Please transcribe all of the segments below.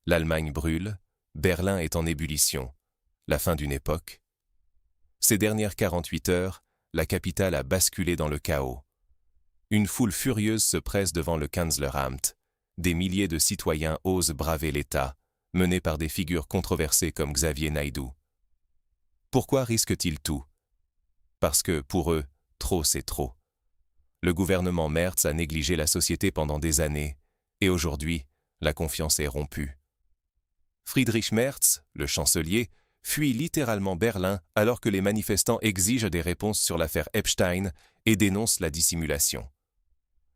L'Allemagne brûle, Berlin est en ébullition. La fin d'une époque. Ces dernières 48 heures, la capitale a basculé dans le chaos. Une foule furieuse se presse devant le Kanzleramt. Des milliers de citoyens osent braver l'État, menés par des figures controversées comme Xavier Naidoo. Pourquoi risquent-ils tout? Parce que, pour eux, trop c'est trop. Le gouvernement Merz a négligé la société pendant des années, et aujourd'hui, la confiance est rompue. Friedrich Merz, le chancelier, fuit littéralement Berlin alors que les manifestants exigent des réponses sur l'affaire Epstein et dénoncent la dissimulation.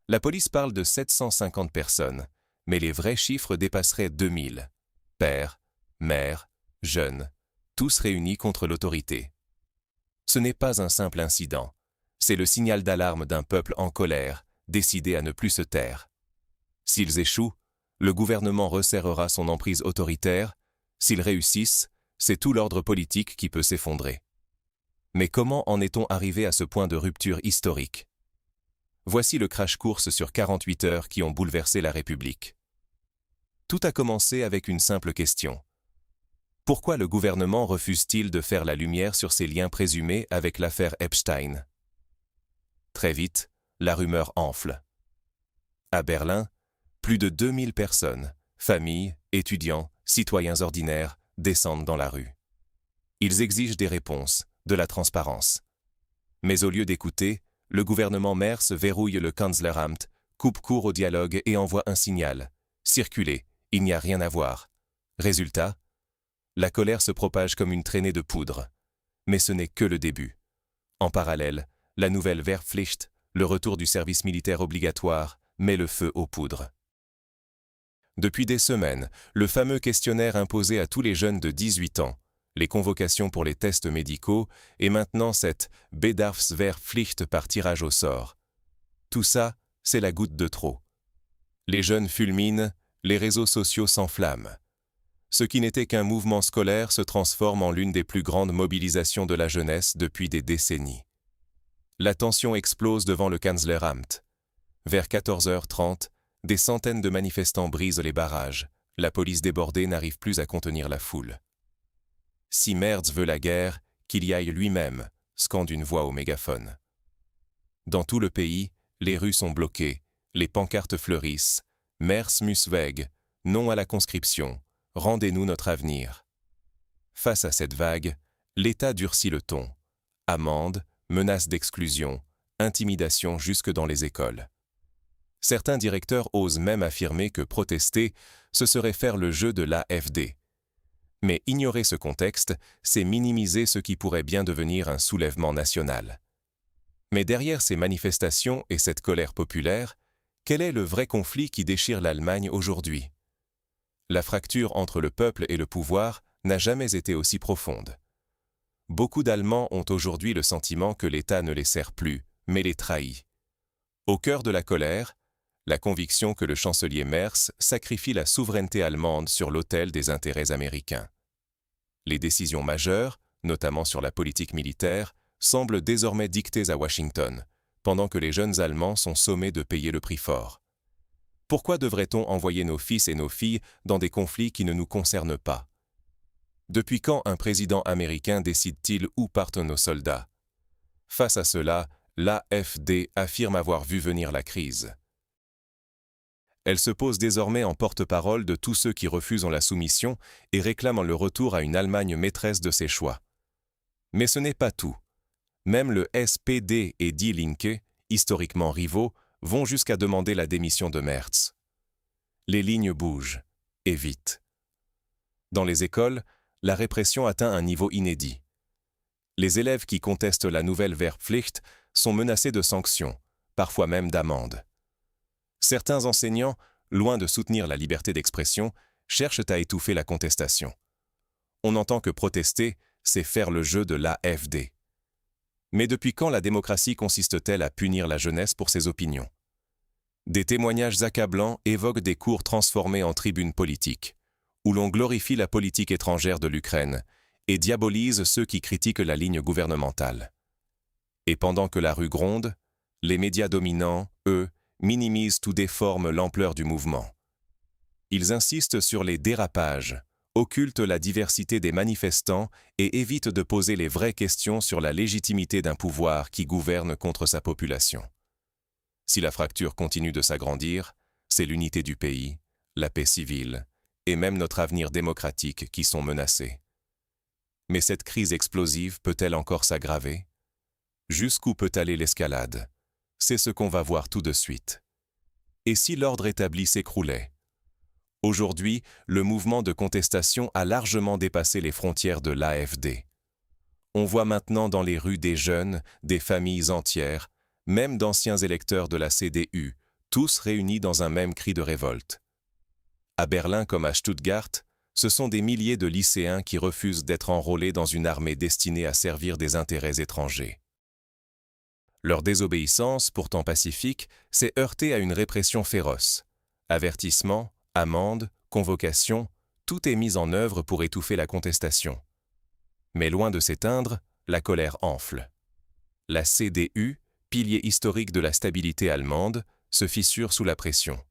La police parle de 750 personnes, mais les vrais chiffres dépasseraient 2000. Pères, mères, jeunes, tous réunis contre l'autorité. Ce n'est pas un simple incident, c'est le signal d'alarme d'un peuple en colère, décidé à ne plus se taire. S'ils échouent, le gouvernement resserrera son emprise autoritaire. S'ils réussissent, c'est tout l'ordre politique qui peut s'effondrer. Mais comment en est-on arrivé à ce point de rupture historique? Voici le crash-course sur 48 heures qui ont bouleversé la République. Tout a commencé avec une simple question. Pourquoi le gouvernement refuse-t-il de faire la lumière sur ses liens présumés avec l'affaire Epstein? Très vite, la rumeur enfle. À Berlin, plus de 2000 personnes, familles, étudiants, citoyens ordinaires, descendent dans la rue. Ils exigent des réponses, de la transparence. Mais au lieu d'écouter, le gouvernement Merz verrouille le Kanzleramt, coupe court au dialogue et envoie un signal. Circulez, il n'y a rien à voir. Résultat, la colère se propage comme une traînée de poudre. Mais ce n'est que le début. En parallèle, la nouvelle Wehrpflicht, le retour du service militaire obligatoire, met le feu aux poudres. Depuis des semaines, le fameux questionnaire imposé à tous les jeunes de 18 ans, les convocations pour les tests médicaux et maintenant cette Bedarfswehrpflicht par tirage au sort. Tout ça, c'est la goutte de trop. Les jeunes fulminent, les réseaux sociaux s'enflamment. Ce qui n'était qu'un mouvement scolaire se transforme en l'une des plus grandes mobilisations de la jeunesse depuis des décennies. La tension explose devant le Kanzleramt. Vers 14h30, des centaines de manifestants brisent les barrages. La police débordée n'arrive plus à contenir la foule. Si Merz veut la guerre, qu'il y aille lui-même, scande une voix au mégaphone. Dans tout le pays, les rues sont bloquées, les pancartes fleurissent. Merz muss weg, non à la conscription, rendez-nous notre avenir. Face à cette vague, l'État durcit le ton. Amendes, menaces d'exclusion, intimidation jusque dans les écoles. Certains directeurs osent même affirmer que protester, ce serait faire le jeu de l'AfD. Mais ignorer ce contexte, c'est minimiser ce qui pourrait bien devenir un soulèvement national. Mais derrière ces manifestations et cette colère populaire, quel est le vrai conflit qui déchire l'Allemagne aujourd'hui? La fracture entre le peuple et le pouvoir n'a jamais été aussi profonde. Beaucoup d'Allemands ont aujourd'hui le sentiment que l'État ne les sert plus, mais les trahit. Au cœur de la colère, la conviction que le chancelier Merz sacrifie la souveraineté allemande sur l'autel des intérêts américains. Les décisions majeures, notamment sur la politique militaire, semblent désormais dictées à Washington, pendant que les jeunes Allemands sont sommés de payer le prix fort. Pourquoi devrait-on envoyer nos fils et nos filles dans des conflits qui ne nous concernent pas? Depuis quand un président américain décide-t-il où partent nos soldats? Face à cela, l'AfD affirme avoir vu venir la crise. Elle se pose désormais en porte-parole de tous ceux qui refusent la soumission et réclament le retour à une Allemagne maîtresse de ses choix. Mais ce n'est pas tout. Même le SPD et Die Linke, historiquement rivaux, vont jusqu'à demander la démission de Merz. Les lignes bougent, et vite. Dans les écoles, la répression atteint un niveau inédit. Les élèves qui contestent la nouvelle Wehrpflicht sont menacés de sanctions, parfois même d'amendes. Certains enseignants, loin de soutenir la liberté d'expression, cherchent à étouffer la contestation. On entend que protester, c'est faire le jeu de l'AfD. Mais depuis quand la démocratie consiste-t-elle à punir la jeunesse pour ses opinions? Des témoignages accablants évoquent des cours transformés en tribunes politiques, où l'on glorifie la politique étrangère de l'Ukraine et diabolise ceux qui critiquent la ligne gouvernementale. Et pendant que la rue gronde, les médias dominants, eux, minimisent ou déforment l'ampleur du mouvement. Ils insistent sur les dérapages, occultent la diversité des manifestants et évitent de poser les vraies questions sur la légitimité d'un pouvoir qui gouverne contre sa population. Si la fracture continue de s'agrandir, c'est l'unité du pays, la paix civile et même notre avenir démocratique qui sont menacés. Mais cette crise explosive peut-elle encore s'aggraver? Jusqu'où peut aller l'escalade? C'est ce qu'on va voir tout de suite. Et si l'ordre établi s'écroulait? Aujourd'hui, le mouvement de contestation a largement dépassé les frontières de l'AfD. On voit maintenant dans les rues des jeunes, des familles entières, même d'anciens électeurs de la CDU, tous réunis dans un même cri de révolte. À Berlin comme à Stuttgart, ce sont des milliers de lycéens qui refusent d'être enrôlés dans une armée destinée à servir des intérêts étrangers. Leur désobéissance, pourtant pacifique, s'est heurtée à une répression féroce. Avertissements, amendes, convocations, tout est mis en œuvre pour étouffer la contestation. Mais loin de s'éteindre, la colère enfle. La CDU, pilier historique de la stabilité allemande, se fissure sous la pression.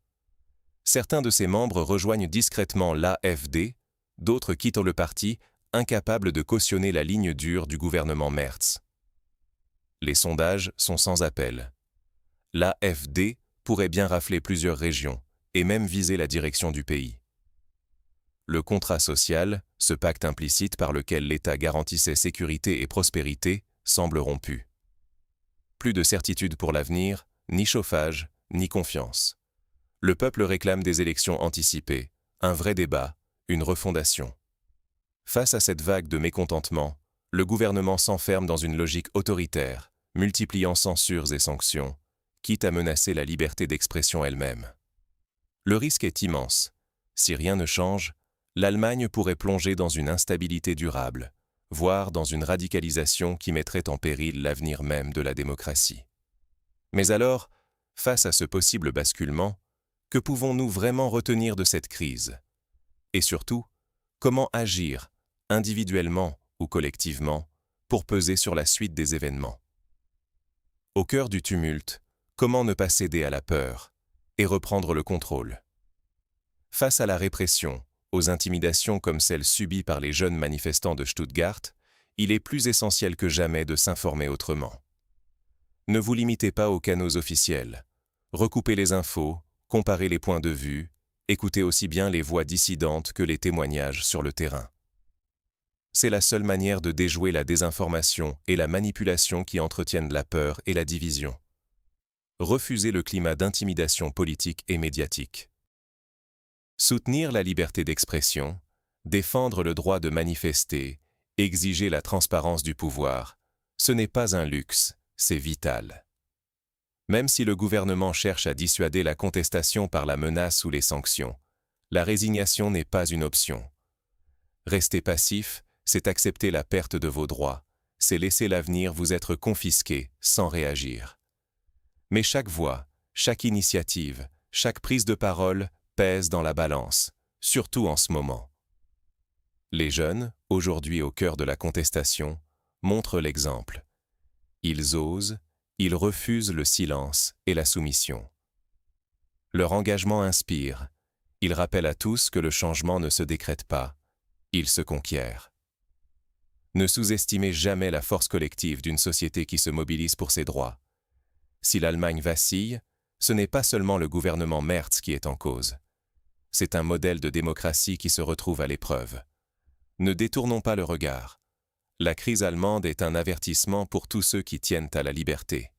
Certains de ses membres rejoignent discrètement l'AfD, d'autres quittent le parti, incapables de cautionner la ligne dure du gouvernement Merz. Les sondages sont sans appel. L'AfD pourrait bien rafler plusieurs régions et même viser la direction du pays. Le contrat social, ce pacte implicite par lequel l'État garantissait sécurité et prospérité, semble rompu. Plus de certitude pour l'avenir, ni chauffage, ni confiance. Le peuple réclame des élections anticipées, un vrai débat, une refondation. Face à cette vague de mécontentement, le gouvernement s'enferme dans une logique autoritaire, multipliant censures et sanctions, quitte à menacer la liberté d'expression elle-même. Le risque est immense. Si rien ne change, l'Allemagne pourrait plonger dans une instabilité durable, voire dans une radicalisation qui mettrait en péril l'avenir même de la démocratie. Mais alors, face à ce possible basculement, que pouvons-nous vraiment retenir de cette crise? Et surtout, comment agir, individuellement ou collectivement, pour peser sur la suite des événements? Au cœur du tumulte, comment ne pas céder à la peur et reprendre le contrôle? Face à la répression, aux intimidations comme celles subies par les jeunes manifestants de Stuttgart, il est plus essentiel que jamais de s'informer autrement. Ne vous limitez pas aux canaux officiels. Recoupez les infos, comparez les points de vue, écoutez aussi bien les voix dissidentes que les témoignages sur le terrain. C'est la seule manière de déjouer la désinformation et la manipulation qui entretiennent la peur et la division. Refusez le climat d'intimidation politique et médiatique. Soutenir la liberté d'expression, défendre le droit de manifester, exiger la transparence du pouvoir, ce n'est pas un luxe, c'est vital. Même si le gouvernement cherche à dissuader la contestation par la menace ou les sanctions, la résignation n'est pas une option. Rester passif, c'est accepter la perte de vos droits, c'est laisser l'avenir vous être confisqué sans réagir. Mais chaque voix, chaque initiative, chaque prise de parole pèse dans la balance, surtout en ce moment. Les jeunes, aujourd'hui au cœur de la contestation, montrent l'exemple. Ils osent, ils refusent le silence et la soumission. Leur engagement inspire. Ils rappellent à tous que le changement ne se décrète pas, il se conquiert. Ne sous-estimez jamais la force collective d'une société qui se mobilise pour ses droits. Si l'Allemagne vacille, ce n'est pas seulement le gouvernement Merz qui est en cause. C'est un modèle de démocratie qui se retrouve à l'épreuve. Ne détournons pas le regard. La crise allemande est un avertissement pour tous ceux qui tiennent à la liberté.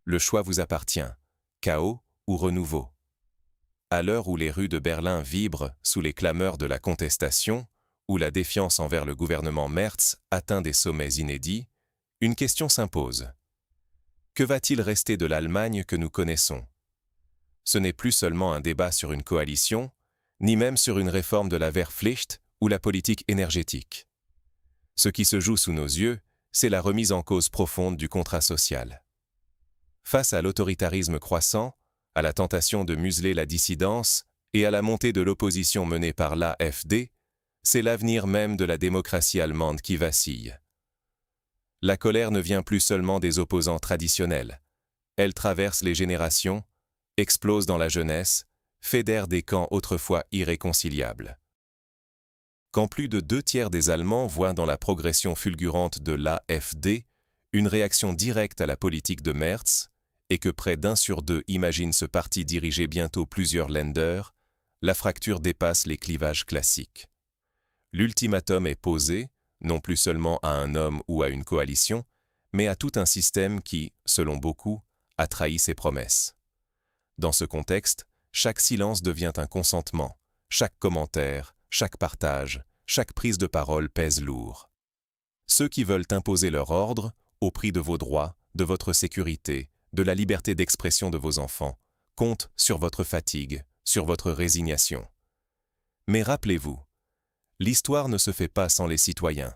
Le choix vous appartient, chaos ou renouveau. À l'heure où les rues de Berlin vibrent sous les clameurs de la contestation, où la défiance envers le gouvernement Merz atteint des sommets inédits, une question s'impose. Que va-t-il rester de l'Allemagne que nous connaissons? Ce n'est plus seulement un débat sur une coalition, ni même sur une réforme de la Wehrpflicht ou la politique énergétique. Ce qui se joue sous nos yeux, c'est la remise en cause profonde du contrat social. Face à l'autoritarisme croissant, à la tentation de museler la dissidence et à la montée de l'opposition menée par l'AfD, c'est l'avenir même de la démocratie allemande qui vacille. La colère ne vient plus seulement des opposants traditionnels. Elle traverse les générations, explose dans la jeunesse, fédèrent des camps autrefois irréconciliables. Quand plus de 2/3 des Allemands voient dans la progression fulgurante de l'AfD une réaction directe à la politique de Merz, et que près d'1 sur 2 imagine ce parti diriger bientôt plusieurs Länder, la fracture dépasse les clivages classiques. L'ultimatum est posé, non plus seulement à un homme ou à une coalition, mais à tout un système qui, selon beaucoup, a trahi ses promesses. Dans ce contexte, chaque silence devient un consentement, chaque commentaire, chaque partage, chaque prise de parole pèse lourd. Ceux qui veulent imposer leur ordre, au prix de vos droits, de votre sécurité, de la liberté d'expression de vos enfants, comptent sur votre fatigue, sur votre résignation. Mais rappelez-vous, l'histoire ne se fait pas sans les citoyens.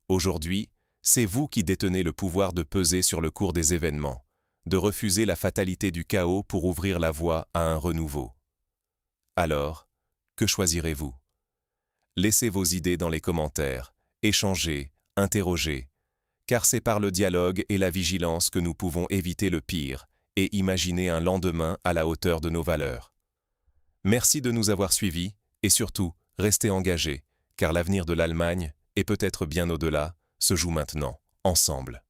Aujourd'hui, c'est vous qui détenez le pouvoir de peser sur le cours des événements, de refuser la fatalité du chaos pour ouvrir la voie à un renouveau. Alors, que choisirez-vous? Laissez vos idées dans les commentaires, échangez, interrogez, car c'est par le dialogue et la vigilance que nous pouvons éviter le pire et imaginer un lendemain à la hauteur de nos valeurs. Merci de nous avoir suivis et surtout, restez engagés, car l'avenir de l'Allemagne, et peut-être bien au-delà, se joue maintenant, ensemble.